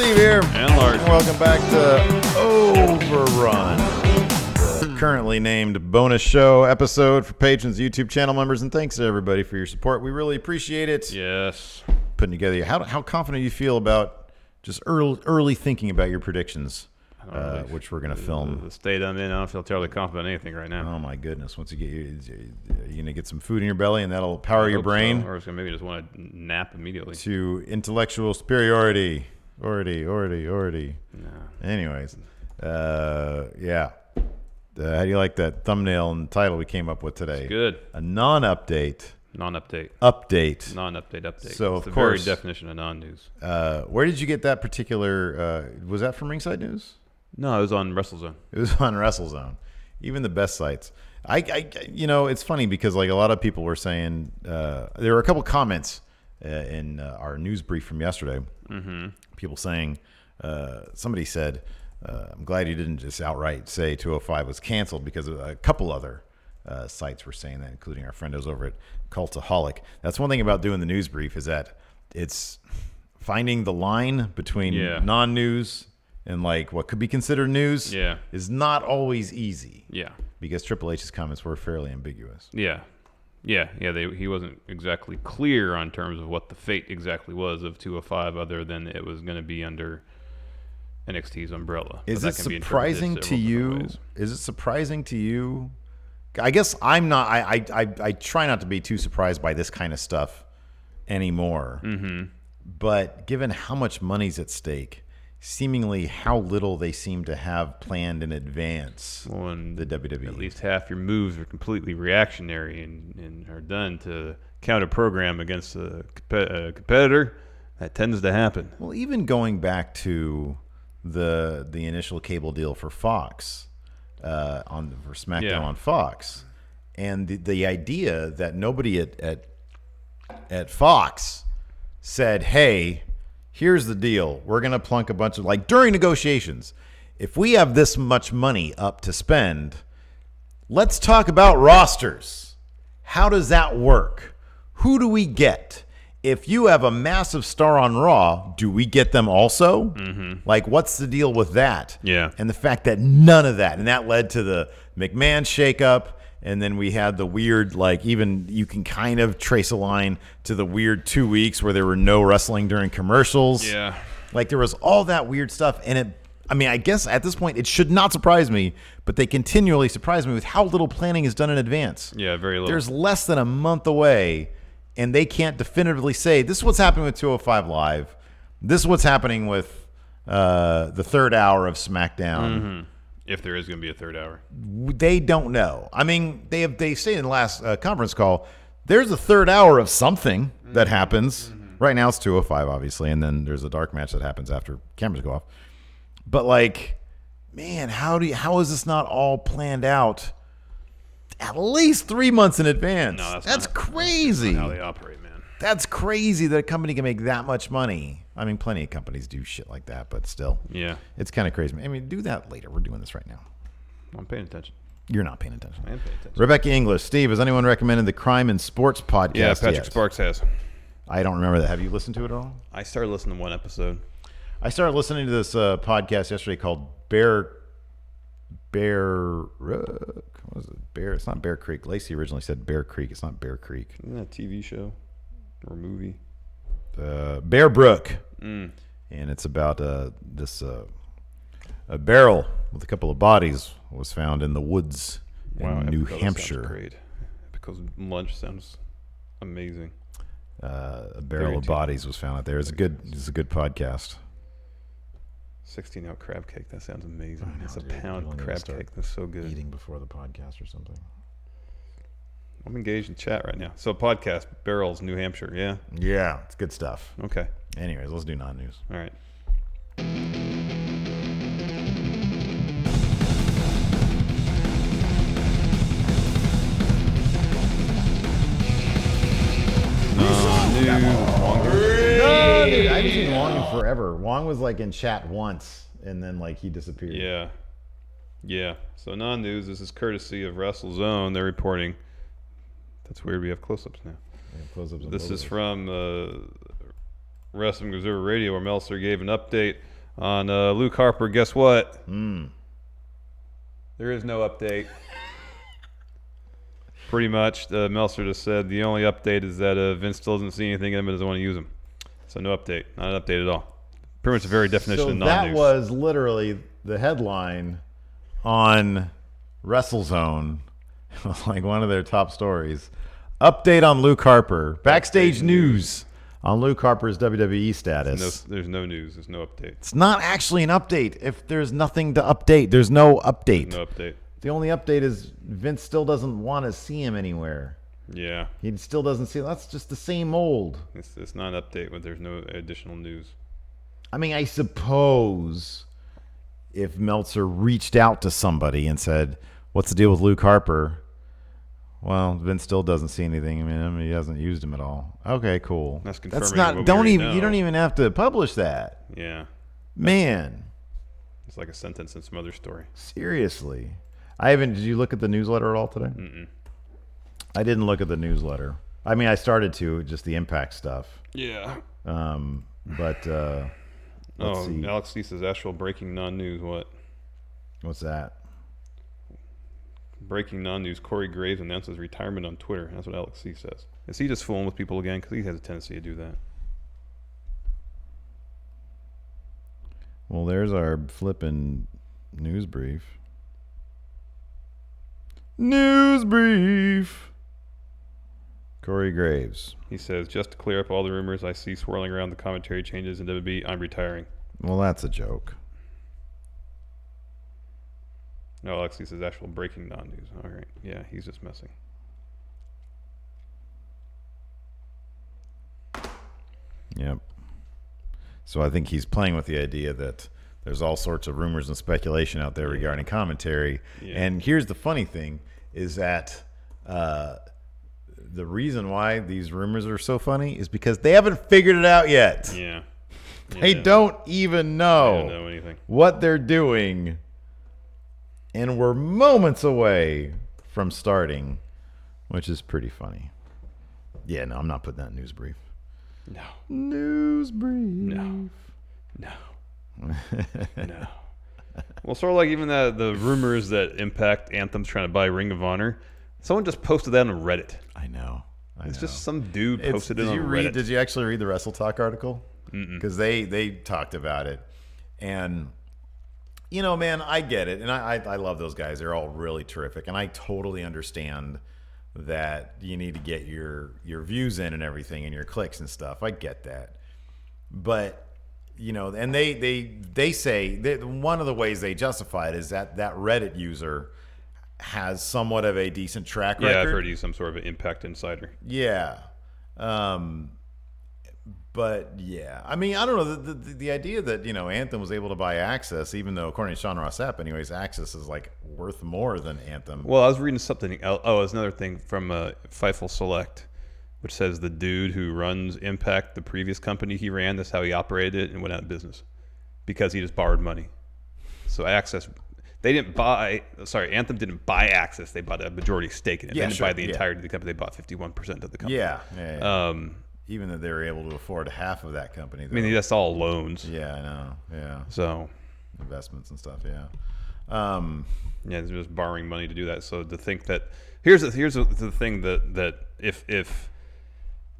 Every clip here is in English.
Steve here. And Lars. Welcome back to Overrun, the currently named bonus show episode for patrons, YouTube channel members, and thanks to everybody for your support. We really appreciate it. Yes. Putting together. How confident you feel about just early thinking about your predictions, which we're going to film. The state I'm in, I don't feel terribly confident in anything right now. Oh my goodness! Once you get you're going to get some food in your belly, and that'll power your brain. So. Or it's going to maybe just want to nap immediately. To intellectual superiority. Already. No. Anyways, yeah. How do you like that thumbnail and title we came up with today? It's good. A non-update. Non-update. Update. Non-update update. So, it's of the course, very definition of non-news. Where did you get that particular? Was that from Ringside News? No, it was on WrestleZone. It was on WrestleZone. Even the best sites. It's funny because like a lot of people were saying, there were a couple comments in our news brief from yesterday. Mm-hmm. People saying, somebody said, I'm glad you didn't just outright say 205 was canceled, because a couple other sites were saying that, including our friendos over at Cultaholic. That's one thing about doing the news brief, is that it's finding the line between non-news and like what could be considered news is not always easy. Yeah. Because Triple H's comments were fairly ambiguous. Yeah. He wasn't exactly clear on terms of what the fate exactly was of 205, other than it was going to be under NXT's umbrella. Is it surprising to you? Is it surprising to you? I guess I'm not. I try not to be too surprised by this kind of stuff anymore. Mm-hmm. But given how much money's at stake, seemingly how little they seem to have planned in advance. Well, and the WWE. At least half your moves are completely reactionary and are done to counter program against a competitor. That tends to happen. Well, even going back to the initial cable deal for Fox, for SmackDown on Fox, and the idea that nobody at Fox said, "Hey, here's the deal. We're going to plunk a bunch of," like during negotiations, if we have this much money up to spend, let's talk about rosters. How does that work? Who do we get? If you have a massive star on Raw, do we get them also? Mm-hmm. Like, what's the deal with that? Yeah. And the fact that none of that, and that led to the McMahon shakeup. And then we had the weird, like, even you can kind of trace a line to the weird 2 weeks where there were no wrestling during commercials. Yeah. Like, there was all that weird stuff. And I guess at this point, it should not surprise me, but they continually surprise me with how little planning is done in advance. Yeah, very little. There's less than a month away, and they can't definitively say, this is what's happening with 205 Live. This is what's happening with the third hour of SmackDown. Mm-hmm. If there is going to be a third hour. They don't know. I mean, they stated in the last conference call, there's a third hour of something that happens. Mm-hmm. Right now it's 205, obviously, and then there's a dark match that happens after cameras go off. But, like, man, how is this not all planned out at least 3 months in advance? No, that's crazy. That's not how they operate, man. That's crazy that a company can make that much money. I mean, plenty of companies do shit like that, but still. Yeah. It's kind of crazy. I mean, do that later. We're doing this right now. I'm paying attention. You're not paying attention. I am paying attention. Rebecca English. Steve, has anyone recommended the Crime and Sports podcast Yeah, Patrick yet? Sparks has. I don't remember that. Have you listened to it at all? I started listening to one episode. I started listening to this podcast yesterday called Bear. What was it? Bear. It's not Bear Creek. Lacey originally said Bear Creek. It's not Bear Creek. Isn't that a TV show or movie? Bear Brook. And it's about a barrel with a couple of bodies was found in the woods in New Hampshire. Great. Because lunch sounds amazing. A barrel of bodies was found out there. It's a good podcast. 16-ounce crab cake. That sounds amazing. That's a pound crab cake. That's so good. Eating before the podcast or something. I'm engaged in chat right now. So podcast, Barrels, New Hampshire. Yeah? Yeah, it's good stuff. Okay. Anyways, let's do non-news. All right. Dude, I haven't seen Wong in forever. Wong was like in chat once, and then like he disappeared. Yeah. So non-news. This is courtesy of WrestleZone. They're reporting. That's weird. We have close-ups now. Close-ups. This is from Wrestling Observer Radio, where Meltzer gave an update On Luke Harper, guess what? There is no update. Pretty much, Meltzer just said the only update is that Vince still doesn't see anything in him and doesn't want to use him. So no update. Not an update at all. Pretty much the very definition of non-news. That was literally the headline on WrestleZone, like one of their top stories. Update on Luke Harper. Backstage news on Luke Harper's WWE status. There's no news. There's no update. It's not actually an update. If there's nothing to update, there's no update. No update. The only update is Vince still doesn't want to see him anywhere. Yeah. He still doesn't see him. That's just the same old. It's not an update when there's no additional news. I mean, I suppose if Meltzer reached out to somebody and said, "What's the deal with Luke Harper?" Well, Vince still doesn't see anything. I mean, he hasn't used him at all. Okay, cool. That's confirming. That's not. What Don't we even. know. You don't even have to publish that. Yeah. Man. It's like a sentence in some other story. Seriously, I haven't. Did you look at the newsletter at all today? Mm-mm. I didn't look at the newsletter. I mean, I started to, just the Impact stuff. Yeah. But let's see. Alex C says actual breaking non-news. What? What's that? Breaking non-news. Corey Graves announces retirement on Twitter. That's what Alex C says. Is he just fooling with people again? Because he has a tendency to do that. Well, there's our flippin' news brief. News brief. Corey Graves. He says, just to clear up all the rumors I see swirling around the commentary changes in WWE, I'm retiring. Well, that's a joke. No, Alexi says actual breaking non-news. All right. Yeah, he's just messing. Yep. So I think he's playing with the idea that there's all sorts of rumors and speculation out there regarding commentary. Yeah. And here's the funny thing is that the reason why these rumors are so funny is because they haven't figured it out yet. Yeah. They don't even know, they don't know anything. What they're doing. And we're moments away from starting, which is pretty funny. Yeah, no, I'm not putting that in news brief. No. News brief. No. No. Well, sort of like even the rumors that Impact Anthem's trying to buy Ring of Honor. Someone just posted that on Reddit. I know. It's just some dude posted it on Reddit. Did you actually read the Wrestle Talk article? Because they talked about it. And, you know, man, I get it. And I love those guys. They're all really terrific. And I totally understand that you need to get your views in and everything and your clicks and stuff. I get that. But, you know, and they say that one of the ways they justify it is that Reddit user has somewhat of a decent track record. Yeah, I've heard he's some sort of an Impact insider. Yeah. But yeah, I mean, I don't know the idea that, you know, Anthem was able to buy Access, even though according to Sean Ross Sapp, anyways, Access is like worth more than Anthem. Well, I was reading something. Oh, it's another thing from Fightful Select, which says the dude who runs Impact, the previous company he ran, that's how he operated it and went out of business because he just borrowed money. So Access, Anthem didn't buy Access. They bought a majority stake in it. They didn't buy the entirety of the company. They bought 51% of the company. Yeah. Even though they were able to afford half of that company. Though. I mean, that's all loans. Yeah, I know. Yeah. So investments and stuff. Yeah. Yeah, they're just borrowing money to do that. So to think that here's the thing that if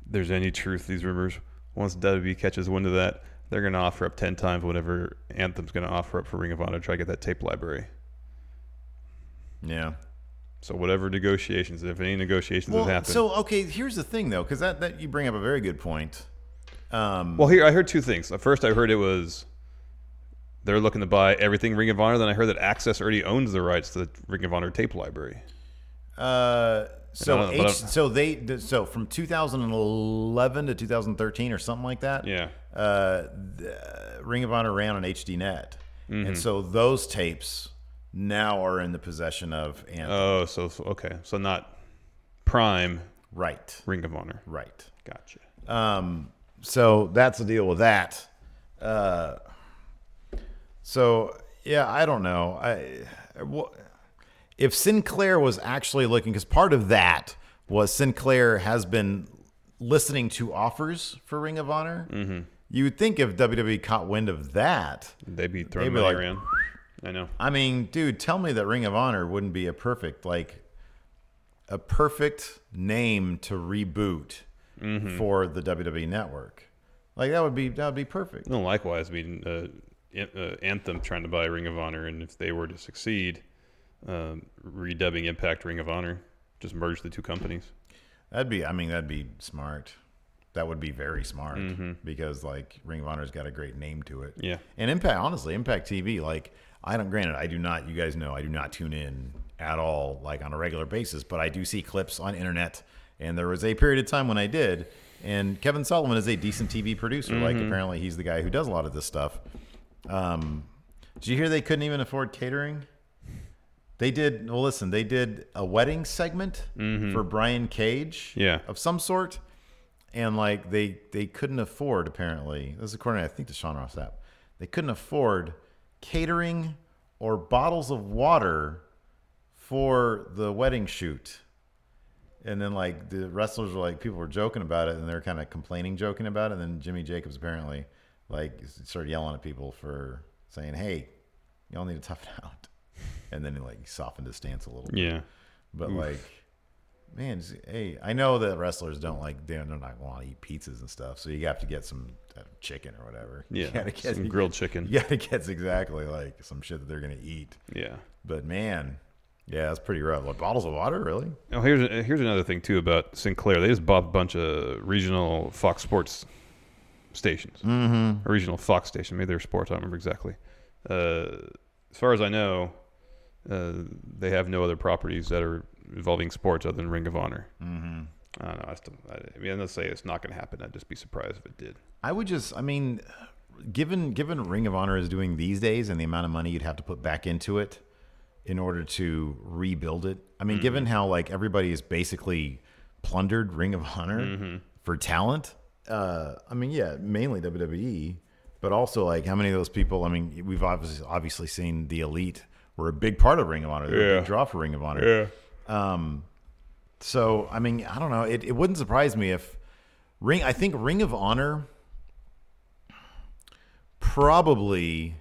there's any truth to these rumors, once WWE catches wind of that, they're going to offer up 10 times whatever Anthem's going to offer up for Ring of Honor to try to get that tape library. Yeah. So whatever negotiations, if any negotiations have happened. So, okay, here's the thing, though, because that you bring up a very good point. Well, here I heard two things. At first, I heard it was they're looking to buy everything Ring of Honor. Then I heard that Access already owns the rights to the Ring of Honor tape library. So from 2011 to 2013 or something like that. Yeah. Ring of Honor ran on HDNet, and so those tapes now are in the possession of Anthem. Oh, so okay, so not Prime, right? Ring of Honor, right? Gotcha. So that's the deal with that. So yeah, I don't know. If Sinclair was actually looking, because part of that was Sinclair has been listening to offers for Ring of Honor, You would think if WWE caught wind of that, They'd be throwing they'd be money like, around. I know. I mean, dude, tell me that Ring of Honor wouldn't be a perfect name to reboot for the WWE network. Like that would be perfect. No, likewise, I mean, Anthem trying to buy Ring of Honor, and if they were to succeed, redubbing Impact Ring of Honor, just merge the two companies. That'd be smart. That would be very smart because like Ring of Honor's got a great name to it. Yeah. And Impact TV, like I do not, you guys know, I do not tune in at all, like on a regular basis, but I do see clips on internet. And there was a period of time when I did. And Kevin Sullivan is a decent TV producer. Like apparently he's the guy who does a lot of this stuff. Did you hear they couldn't even afford catering? They did a wedding segment for Brian Cage of some sort. And like they couldn't afford, apparently, this is according, I think, to Sean Ross Sapp, they couldn't afford catering or bottles of water for the wedding shoot. And then like the wrestlers were like, people were joking about it and they're kind of joking about it. And then Jimmy Jacobs apparently like started yelling at people for saying, hey, y'all need to tough it out. And then he like softened his stance a little bit. Yeah. But like, man, hey, I know that wrestlers don't want to eat pizzas and stuff, so you have to get some chicken or whatever. Yeah, you gotta get some grilled chicken. You got to get exactly like some shit that they're gonna eat. Yeah, but man, yeah, that's pretty rough. Like bottles of water, really? Oh, here's another thing too about Sinclair. They just bought a bunch of regional Fox Sports stations, a regional Fox station. Maybe they're sports. I don't remember exactly. As far as I know, they have no other properties that are involving sports other than Ring of Honor. I don't know. I'm going to say it's not going to happen. I'd just be surprised if it did. Given Ring of Honor is doing these days and the amount of money you'd have to put back into it in order to rebuild it. I mean, given how like everybody is basically plundered Ring of Honor for talent. Mainly WWE, but also like how many of those people, I mean, we've obviously seen the Elite were a big part of Ring of Honor. They're a big draw for Ring of Honor. Yeah. So, I mean, I don't know. It wouldn't surprise me if I think Ring of Honor probably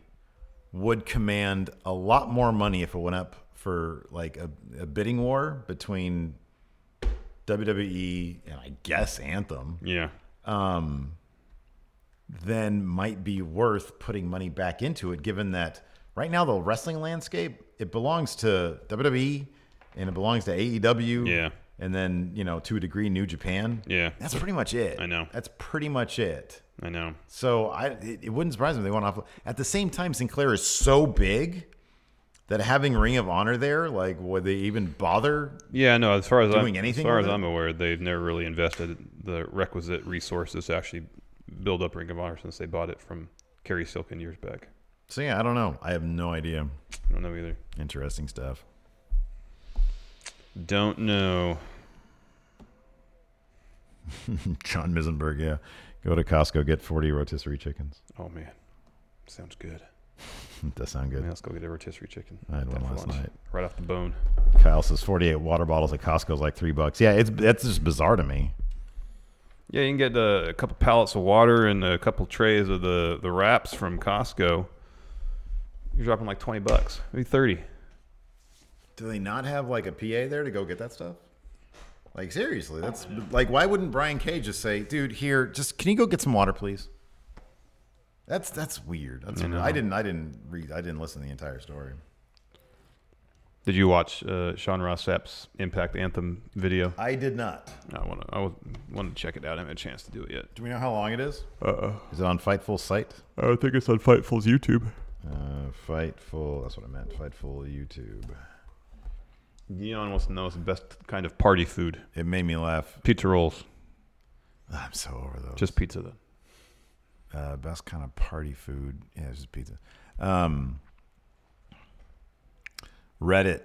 would command a lot more money if it went up for like a bidding war between WWE and I guess Anthem. Yeah. Then might be worth putting money back into it, given that right now the wrestling landscape, it belongs to WWE and it belongs to AEW. Yeah. And then, to a degree, New Japan. Yeah. That's pretty much it. I know. That's pretty much it. I know. So it wouldn't surprise me if they went off. At the same time, Sinclair is so big that having Ring of Honor there, like, would they even bother? Yeah, no. As far as I'm aware, they've never really invested the requisite resources to actually build up Ring of Honor since they bought it from Kerry Silkin years back. So yeah, I don't know. I have no idea. I don't know either. Interesting stuff. Don't know. John Misenberg, yeah. Go to Costco, get 40 rotisserie chickens. Oh, man. Sounds good. It does sound good. Yeah, let's go get a rotisserie chicken. I had one last night. Right off the bone. Kyle says 48 water bottles at Costco is like $3. Yeah, that's just bizarre to me. Yeah, you can get a couple pallets of water and a couple trays of the wraps from Costco. You're dropping like $20, maybe 30. Do they not have like a PA there to go get that stuff? Like seriously, that's like, why wouldn't Brian Cage just say, "Dude, here, just can you go get some water, please?" That's weird. That's weird. I didn't listen to the entire story. Did you watch Sean Ross Sapp's Impact Anthem video? I did not. I want to check it out. I haven't had a chance to do it yet. Do we know how long it is? Is it on Fightful's site? I think it's on Fightful's YouTube. Fightful. That's what I meant. Fightful YouTube. Dion wants to know what's the best kind of party food. It made me laugh. Pizza rolls. I'm so over those. Just pizza then. Best kind of party food. Yeah, it's just pizza. Reddit.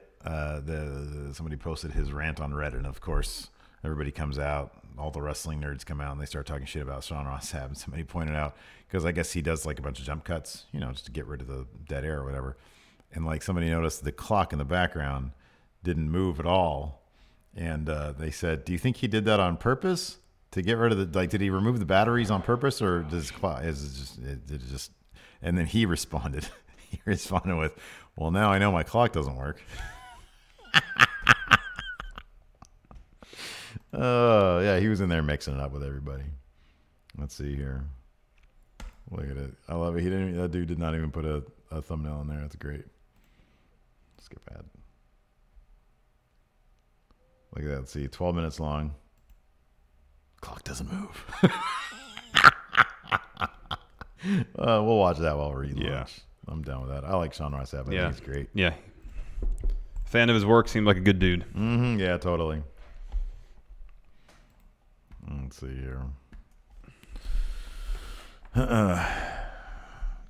Somebody posted his rant on Reddit, and of course, everybody comes out. All the wrestling nerds come out, and they start talking shit about Sean Ross Sapp. And somebody pointed out, because I guess he does like a bunch of jump cuts, just to get rid of the dead air or whatever. And like somebody noticed the clock in the background didn't move at all. And they said, "Do you think he did that on purpose to get rid of the like? Did he remove the batteries on purpose, or does did it just? And then he responded. He responded with, "Well, now I know my clock doesn't work." Oh, yeah, he was in there mixing it up with everybody. Let's see here. Look at it. I love it. That dude did not even put a thumbnail in there. That's great. Skip ad. Look at that. See, 12 minutes long. Clock doesn't move. We'll watch that while we're eating lunch. I'm down with that. I like Sean Ross Sapp. I think he's great. Yeah. Fan of his work. Seemed like a good dude. Mm-hmm. Yeah, totally. Let's see here. Yeah,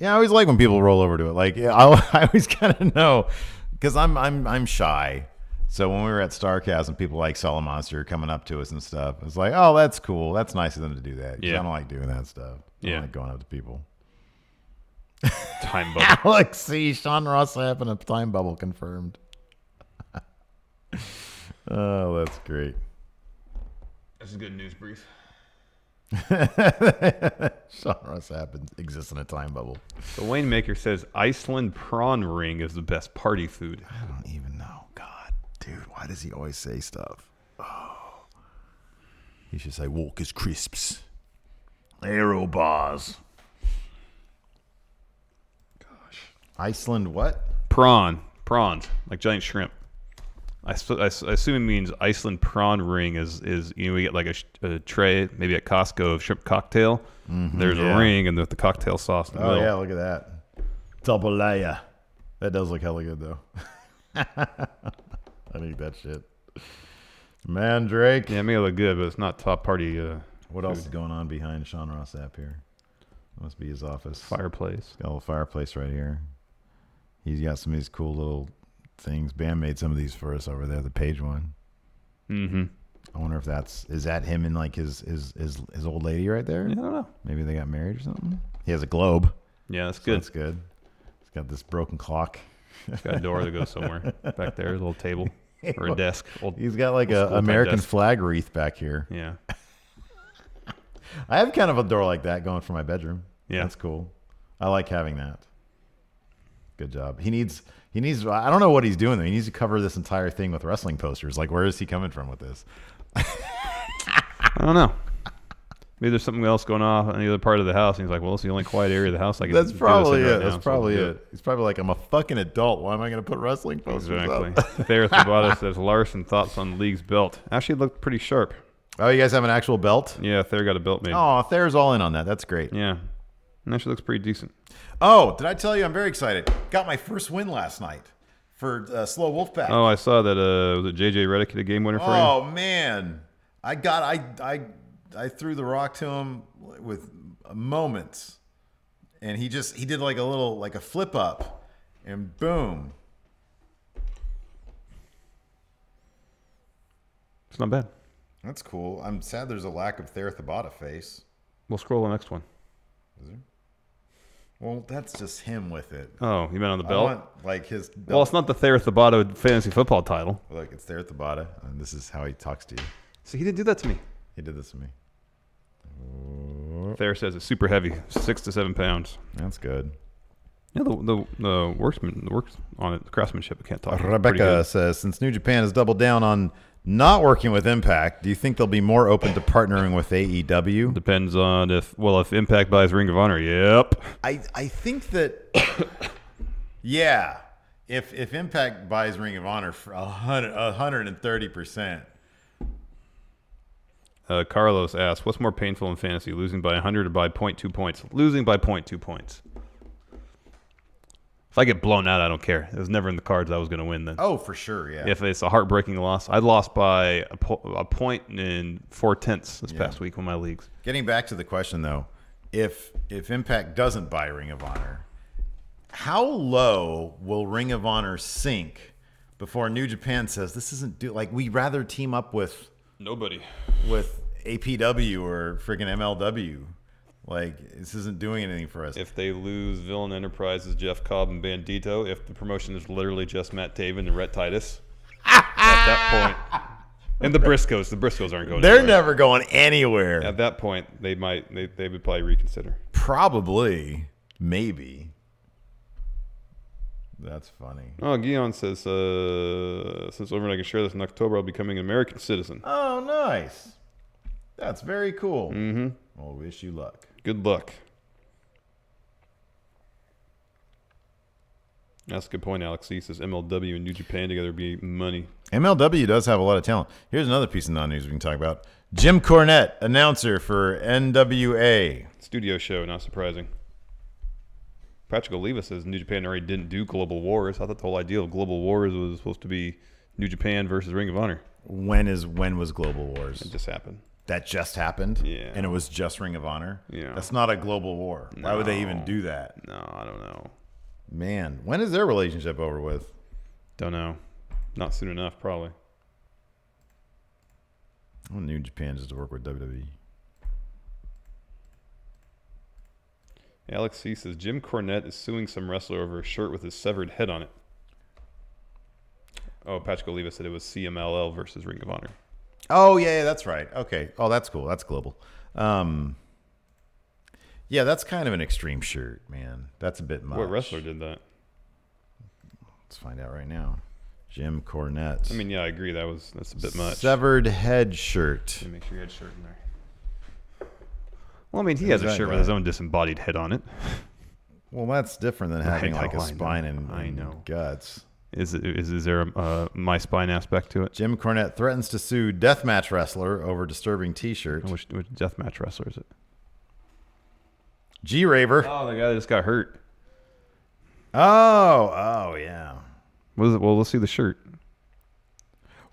I always like when people roll over to it. Like, I always kind of know because I'm shy. So when we were at StarCast and people like Solid Monster coming up to us and stuff, it's like, oh, that's cool. That's nice of them to do that. Yeah. I don't like doing that stuff. I don't like going up to people. Time bubble. Alex C. Sean Ross Sapp and a time bubble confirmed. Oh, that's great. That's a good news brief. Sean Ross Sapp exists in a time bubble. The Wayne Maker says Iceland prawn ring is the best party food. I don't even know. God, dude, why does he always say stuff? Oh, he should say Walker's crisps, Aero bars. Gosh, Iceland what? Prawns, like giant shrimp. I assume it means Iceland prawn ring is we get like a tray maybe at Costco of shrimp cocktail. Mm-hmm, there's a ring and the cocktail sauce in the middle. Yeah, look at that. Double layer. That does look hella good though. I need that shit. Mandrake. Yeah, it may look good, but it's not top party. What else is going on behind Sean Ross Sapp here? Must be his office. Fireplace. Got a little fireplace right here. He's got some of these cool little things. Bam made some of these for us over there, the page one. Mm-hmm. I wonder if is that him and like his old lady right there? Yeah, I don't know. Maybe they got married or something. He has a globe. Yeah, that's good. That's good. He's got this broken clock. He's got a door that goes somewhere back there, a little table or a desk. He's got like a American flag wreath back here. Yeah. I have kind of a door like that going for my bedroom. Yeah, that's cool. I like having that. Good job. He needs. I don't know what he's doing there. He needs to cover this entire thing with wrestling posters. Like, where is he coming from with this? I don't know. Maybe there's something else going on in the other part of the house. And he's like, well, it's the only quiet area of the house I can. That's probably it. That's probably it. He's probably like, I'm a fucking adult. Why am I going to put wrestling posters exactly. up? Thayer Thabata says, Larson, thoughts on the league's belt? Actually, it looked pretty sharp. Oh, you guys have an actual belt? Yeah, Thayer got a belt made. Oh, Thayer's all in on that. That's great. Yeah. It actually looks pretty decent. Oh, did I tell you I'm very excited? Got my first win last night for Slow Wolfpack. Oh, I saw that. Was it JJ Redick hit a game winner for you? Oh man, I threw the rock to him with moments, and he did like a flip up, and boom. It's not bad. That's cool. I'm sad there's a lack of Thayer Thabata face. We'll scroll the next one. Is there? Well, that's just him with it. Oh, you meant on the belt? I want, like, his belt. Well, it's not the Thayer Thabata fantasy football title. Look, it's Thayer Thabata, and this is how he talks to you. So he didn't do that to me. He did this to me. Thayer says it's super heavy, 6 to 7 pounds. That's good. Yeah, the works on it, the craftsmanship. I can't talk. Rebecca says, since New Japan has doubled down on not working with Impact, do you think they'll be more open to partnering with AEW? Depends on if Impact buys Ring of Honor. Yep. I think that, yeah, if Impact buys Ring of Honor for 130%. Carlos asks, what's more painful in fantasy, losing by 100 or by 0.2 points? Losing by 0.2 points. If I get blown out, I don't care. It was never in the cards I was going to win then. Oh, for sure, yeah. If it's a heartbreaking loss. I lost by a point in 4/10 this past week in my leagues. Getting back to the question, though, if Impact doesn't buy Ring of Honor, how low will Ring of Honor sink before New Japan says, this isn't like we'd rather team up with nobody, with APW or freaking MLW? Like, this isn't doing anything for us. If they lose Villain Enterprises, Jeff Cobb, and Bandito, if the promotion is literally just Matt Taven and Rhett Titus, at that point, And the Briscoes aren't going They're anywhere. never going anywhere. At that point, they would probably reconsider. Probably. Maybe. That's funny. Oh, Guion says, since Overnight I can share this in October, I'll be becoming an American citizen. Oh, nice. That's very cool. Mm-hmm. Well, wish you luck. Good luck. That's a good point, Alex. He says MLW and New Japan together would be money. MLW does have a lot of talent. Here's another piece of non-news we can talk about. Jim Cornette, announcer for NWA. Studio show, not surprising. Patrick Oliva says New Japan already didn't do Global Wars. I thought the whole idea of Global Wars was supposed to be New Japan versus Ring of Honor. When was Global Wars? It just happened. That just happened? Yeah. And it was just Ring of Honor? Yeah. That's not a global war. No. Why would they even do that? No, I don't know. Man, when is their relationship over with? Don't know. Not soon enough, probably. I want New Japan just to work with WWE. Alex C says Jim Cornette is suing some wrestler over a shirt with his severed head on it. Oh, Patrick Oliva said it was CMLL versus Ring of Honor. Oh, yeah, that's right. Okay. Oh, that's cool. That's global. Yeah, that's kind of an extreme shirt, man. That's a bit much. What wrestler did that? Let's find out right now. Jim Cornette. I mean, yeah, I agree. That's a bit much. Severed head shirt. Let me make sure you had shirt in there. Well, I mean, he has a shirt with his own disembodied head on it. Well, that's different than having like a I spine know. and guts. Is there a my spine aspect to it? Jim Cornette threatens to sue deathmatch wrestler over disturbing T-shirt. Which deathmatch wrestler is it? G-Raver. Oh, the guy that just got hurt. Oh, yeah. What is it? Well, let's see the shirt.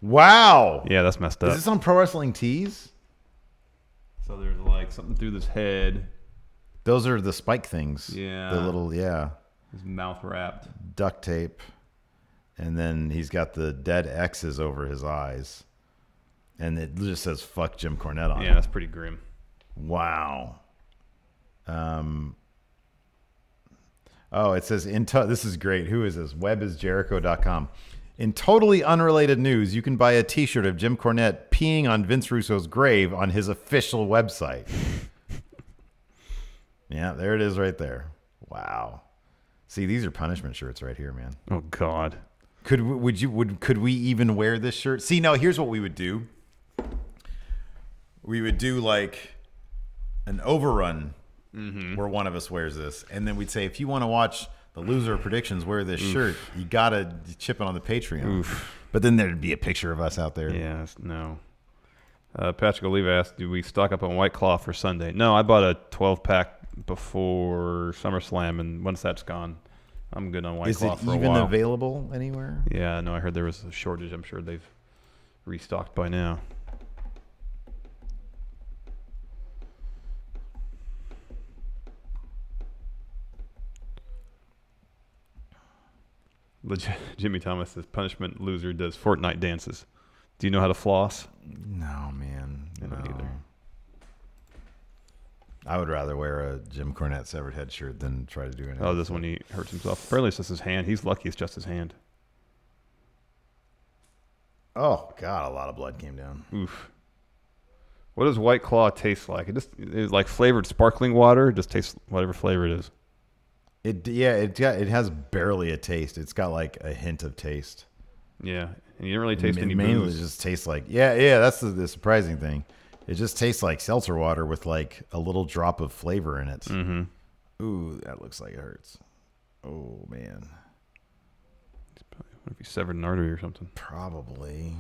Wow. Yeah, that's messed up. Is this on Pro Wrestling Tees? So there's like something through this head. Those are the spike things. Yeah. The little, His mouth wrapped. duct tape. And then he's got the dead X's over his eyes. And it just says, fuck Jim Cornette on it. Yeah, that's pretty grim. Wow. Oh, it says, this is great. Who is this? Webisjericho.com. In totally unrelated news, you can buy a T-shirt of Jim Cornette peeing on Vince Russo's grave on his official website. Yeah, there it is right there. Wow. See, these are punishment shirts right here, man. Oh God. Could we even wear this shirt? See, no, here's what we would do. We would do like an overrun where one of us wears this, and then we'd say, if you want to watch the loser predictions, wear this shirt. You gotta chip it on the Patreon. But then there'd be a picture of us out there. Yeah, no. Patrick Oliva asked, "Do we stock up on White Claw for Sunday?" No, I bought a 12-pack before SummerSlam, and once that's gone, I'm good on White Claw for a while. Is it even available anywhere? Yeah, no, I heard there was a shortage. I'm sure they've restocked by now. Jimmy Thomas says, punishment loser does Fortnite dances. Do you know how to floss? No, man. I don't either. I would rather wear a Jim Cornette severed head shirt than try to do anything. Oh, this one he hurts himself. Apparently it's just his hand. He's lucky it's just his hand. Oh, God, a lot of blood came down. Oof. What does White Claw taste like? It's like flavored sparkling water. It just tastes whatever flavor it is. It has barely a taste. It's got like a hint of taste. Yeah, and you didn't really taste any mainly booze. It just tastes like that's the surprising thing. It just tastes like seltzer water with like a little drop of flavor in it. Mm-hmm. Ooh, that looks like it hurts. Oh man, What if he severed an artery or something? Probably.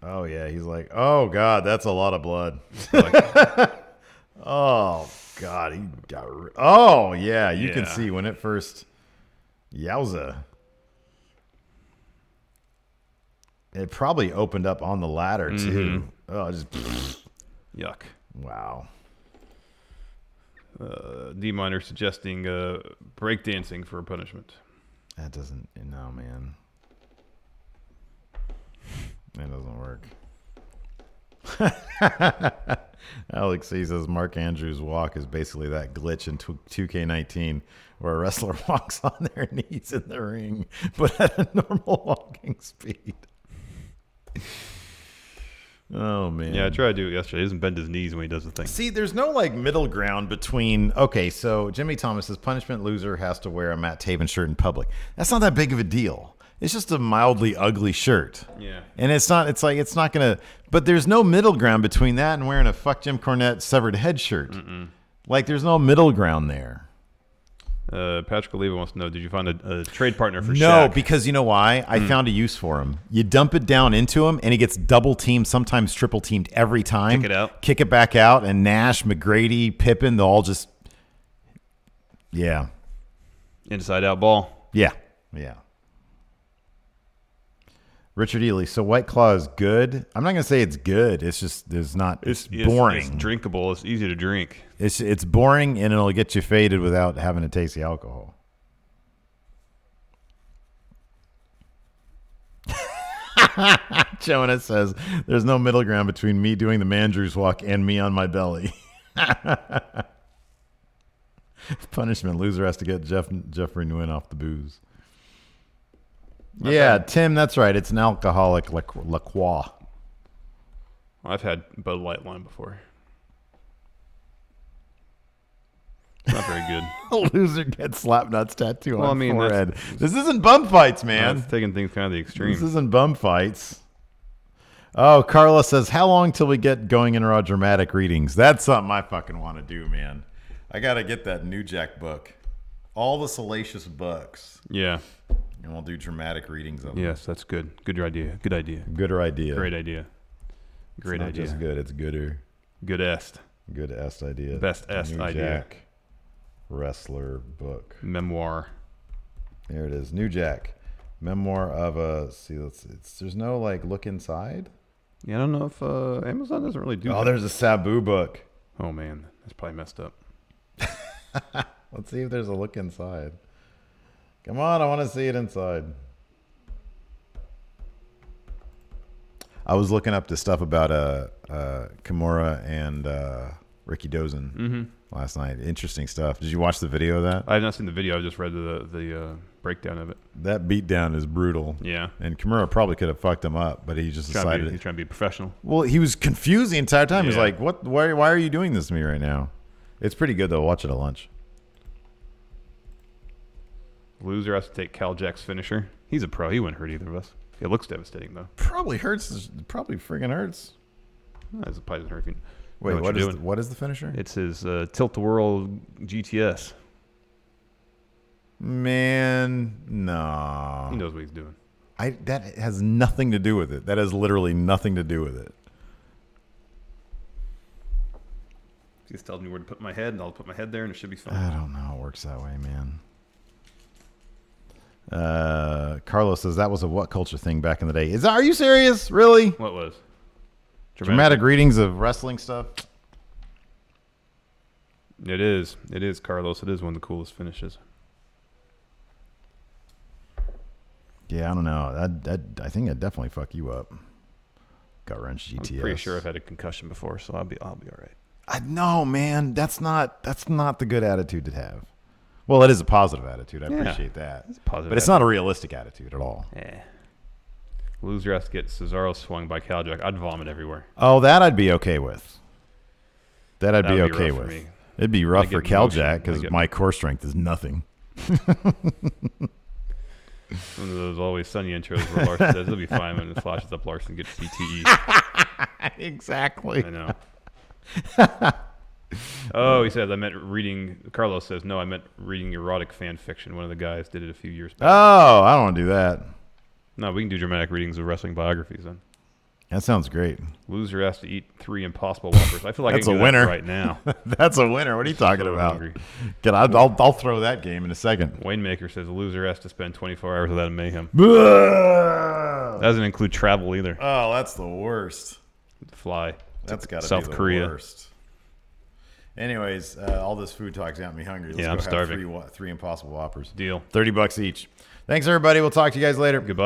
Oh yeah, he's like, oh God, that's a lot of blood. Oh God, he got. Oh yeah, you can see when it first. Yowza. It probably opened up on the ladder too. Oh, just yuck. Wow. D-Miner suggesting breakdancing for a punishment. That doesn't. No, man. That doesn't work. Alex C says Mark Andrews' walk is basically that glitch in 2K19 where a wrestler walks on their knees in the ring, but at a normal walking speed. Oh man. Yeah, I tried to do it yesterday. He doesn't bend his knees when he does the thing. See, there's no like middle ground between. Okay, so Jimmy Thomas says punishment loser has to wear a Matt Taven shirt in public. That's not that big of a deal. It's just a mildly ugly shirt. Yeah. And it's not. It's like it's not gonna. But there's no middle ground between that and wearing a fuck Jim Cornette severed head shirt. Like there's no middle ground there. Patrick Oliva wants to know: did you find a trade partner for Shaq? No, because you know why? I found a use for him. You dump it down into him, and he gets double teamed, sometimes triple teamed every time. Kick it out. Kick it back out, and Nash, McGrady, Pippen, they'll all just, yeah. Inside out ball. Yeah. Richard Ely, so White Claw is good? I'm not going to say it's good. It's just, it's boring. It's drinkable. It's easy to drink. It's boring, and it'll get you faded without having to taste the alcohol. Jonah says, there's no middle ground between me doing the Mandrews walk and me on my belly. Punishment. Loser has to get Jeffrey Nguyen off the booze. Yeah, Tim, that's right. It's an alcoholic La Croix. I've had Bud Light Lime before. It's not very good. Loser gets slap nuts tattoo on I mean, forehead. This isn't bum fights, man. That's taking things kind of the extreme. This isn't bum fights. Oh, Carla says, how long till we get going into our dramatic readings? That's something I fucking want to do, man. I got to get that New Jack book. All the salacious books. Yeah. And we'll do dramatic readings of them. Yes, that's good. Good idea. Good idea. Gooder idea. Great idea. Great it's not idea. Just good. It's gooder. Good est. Good est idea. Best est New idea. Jack wrestler book. Memoir. There it is. New Jack. Memoir of a. See, there's no like look inside. Yeah, I don't know if Amazon doesn't really do that. Oh, there's a Sabu book. Oh man, that's probably messed up. Let's see if there's a look inside. Come on, I want to see it inside. I was looking up the stuff about Kimura and Ricky Dozen last night. Interesting stuff. Did you watch the video of that? I have not seen the video. I just read the breakdown of it. That beatdown is brutal. Yeah. And Kimura probably could have fucked him up, but he just decided. He's trying to be professional. Well, he was confused the entire time. Yeah. He's like, "What? Why are you doing this to me right now?" It's pretty good though. Watch it at lunch. Loser has to take Cal Jack's finisher. He's a pro. He wouldn't hurt either of us. It looks devastating though. Probably hurts. Probably friggin' hurts. It probably doesn't hurt if you Wait, know what is the finisher? It's his Tilt the World GTS. Man, no. He knows what he's doing. That has nothing to do with it. That has literally nothing to do with it. He's telling me where to put my head, and I'll put my head there, and it should be fine. I don't know how it works that way, man. Carlos says that was a what culture thing back in the day. Are you serious? Really? What was? Dramatic readings of wrestling stuff? It is. It is, Carlos. It is one of the coolest finishes. Yeah, I don't know. I think I'd definitely fuck you up. Gut wrench GTS. I'm pretty sure I've had a concussion before, so I'll be all right. No, man. That's not the good attitude to have. Well, it is a positive attitude. I appreciate that. It's a positive but it's not a realistic attitude at all. Yeah. Loser has to get Cesaro swung by Cal Jack. I'd vomit everywhere. Oh, that I'd be okay with. That'd be okay rough with. for me. It'd be rough for Cal motion. Jack because my core strength is nothing. One of those Always Sunny intros where Larson says it'll be fine when it flashes up Larson gets CTE. Exactly. I know. Oh, he says I meant reading. Carlos says no, I meant reading erotic fan fiction. One of the guys did it a few years back. Oh, I don't want to do that. No, we can do dramatic readings of wrestling biographies then. That sounds great. Loser has to eat 3 Impossible Whoppers. I feel like That's I can a do winner that right now. That's a winner. What are you talking So about? hungry. I'll throw that game in a second. Wayne Maker says loser has to spend 24 hours without a mayhem. That Doesn't include travel either. Oh, that's the worst. Fly. That's got to be South the Korea. worst. Anyways, all this food talk's got me hungry. Let's I'm go starving. have three Impossible Whoppers. Deal. $30 each. Thanks, everybody. We'll talk to you guys later. Goodbye.